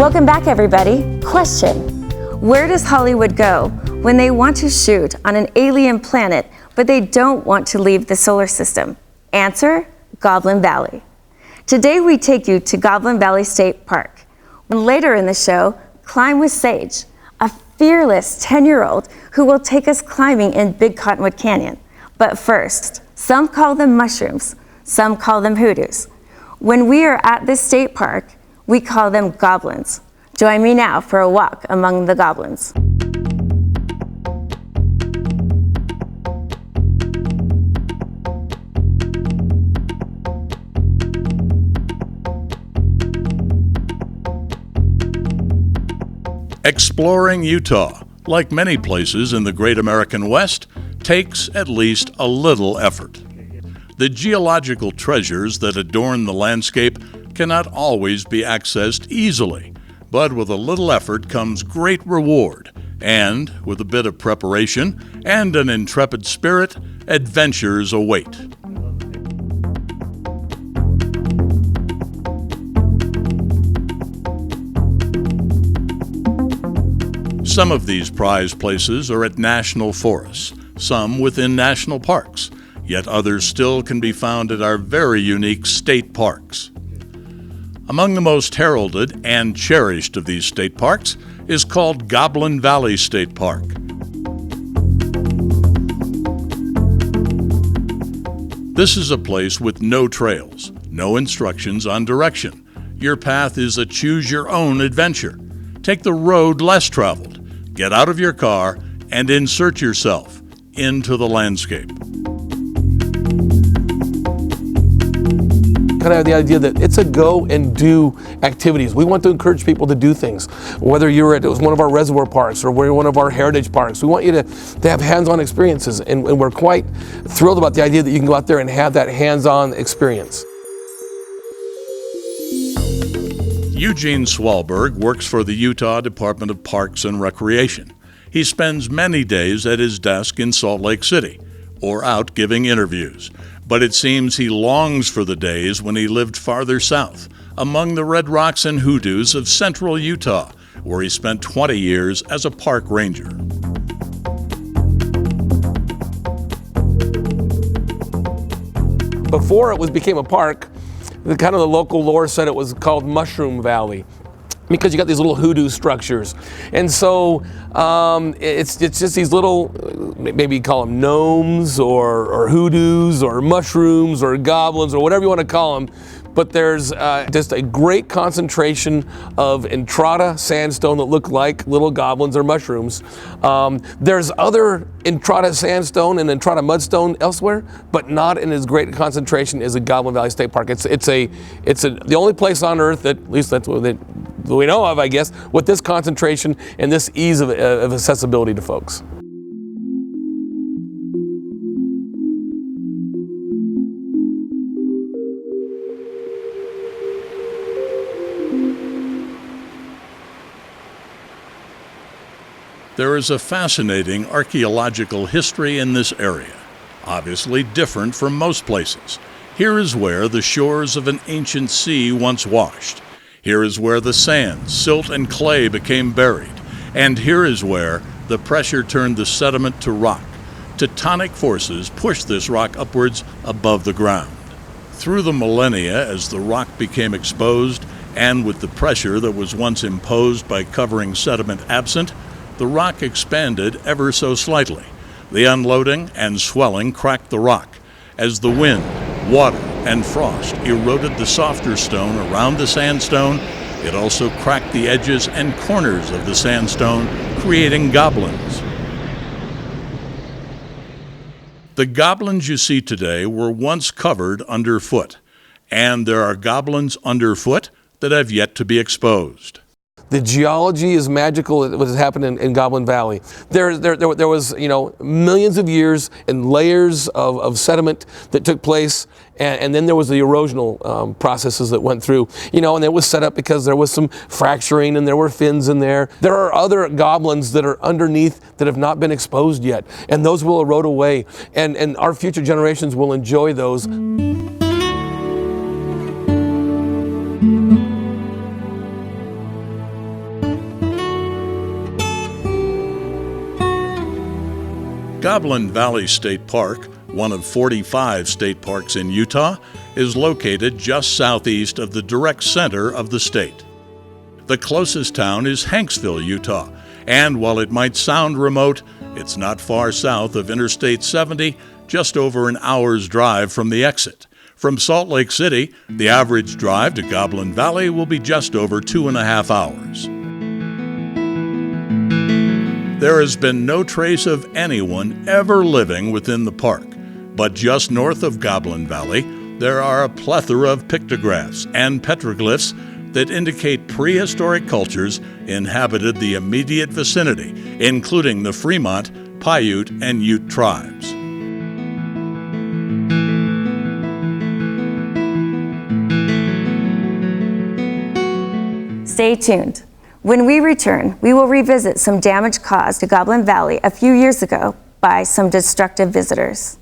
Welcome back, everybody. Question: where does Hollywood go when they want to shoot on an alien planet, but they don't want to leave the solar system? Answer: Goblin Valley. Today we take you to Goblin Valley State Park. And later in the show, climb with Sage, a fearless 10-year-old who will take us climbing in Big Cottonwood Canyon. But first, some call them mushrooms, some call them hoodoos. When we are at this state park, we call them goblins. Join me now for a walk among the goblins. Exploring Utah, like many places in the Great American West, takes at least a little effort. The geological treasures that adorn the landscape cannot always be accessed easily, but with a little effort comes great reward, and with a bit of preparation and an intrepid spirit, adventures await. Some of these prized places are at national forests, some within national parks, yet others still can be found at our very unique state parks. Among the most heralded and cherished of these state parks is called Goblin Valley State Park. This is a place with no trails, no instructions on direction. Your path is a choose-your-own adventure. Take the road less traveled. Get out of your car and insert yourself into the landscape. Kind of have the idea that it's a go and do activities. We want to encourage people to do things. Whether it was one of our reservoir parks or we're one of our heritage parks, we want you to have hands-on experiences, and we're quite thrilled about the idea that you can go out there and have that hands-on experience. Eugene Wahlberg works for the Utah Department of Parks and Recreation. He spends many days at his desk in Salt Lake City or out giving interviews. But it seems he longs for the days when he lived farther south, among the red rocks and hoodoos of central Utah, where he spent 20 years as a park ranger. Before it became a park, the local lore said it was called Mushroom Valley, because you got these little hoodoo structures. And so it's just these little, maybe you call them gnomes or hoodoos or mushrooms or goblins or whatever you want to call them. But there's just a great concentration of Entrada sandstone that look like little goblins or mushrooms. There's other Entrada sandstone and Entrada mudstone elsewhere, but not in as great a concentration as the Goblin Valley State Park. It's the only place on earth that, at least that's what we know of, I guess, with this concentration and this ease of accessibility to folks. There is a fascinating archaeological history in this area, obviously different from most places. Here is where the shores of an ancient sea once washed. Here is where the sand, silt, and clay became buried. And here is where the pressure turned the sediment to rock. Tectonic forces pushed this rock upwards above the ground. Through the millennia, as the rock became exposed, and with the pressure that was once imposed by covering sediment absent, the rock expanded ever so slightly. The unloading and swelling cracked the rock as the wind, water, and frost eroded the softer stone around the sandstone. It also cracked the edges and corners of the sandstone, creating goblins. The goblins you see today were once covered underfoot, and there are goblins underfoot that have yet to be exposed. The geology is magical. What has happened in Goblin Valley. There was, millions of years and layers of sediment that took place, and then there was the erosional processes that went through, and it was set up because there was some fracturing and there were fins in there. There are other goblins that are underneath that have not been exposed yet, and those will erode away, and our future generations will enjoy those. Goblin Valley State Park, one of 45 state parks in Utah, is located just southeast of the direct center of the state. The closest town is Hanksville, Utah, and while it might sound remote, it's not far south of Interstate 70, just over an hour's drive from the exit. From Salt Lake City, the average drive to Goblin Valley will be just over 2.5 hours. There has been no trace of anyone ever living within the park, but just north of Goblin Valley, there are a plethora of pictographs and petroglyphs that indicate prehistoric cultures inhabited the immediate vicinity, including the Fremont, Paiute, and Ute tribes. Stay tuned. When we return, we will revisit some damage caused to Goblin Valley a few years ago by some destructive visitors.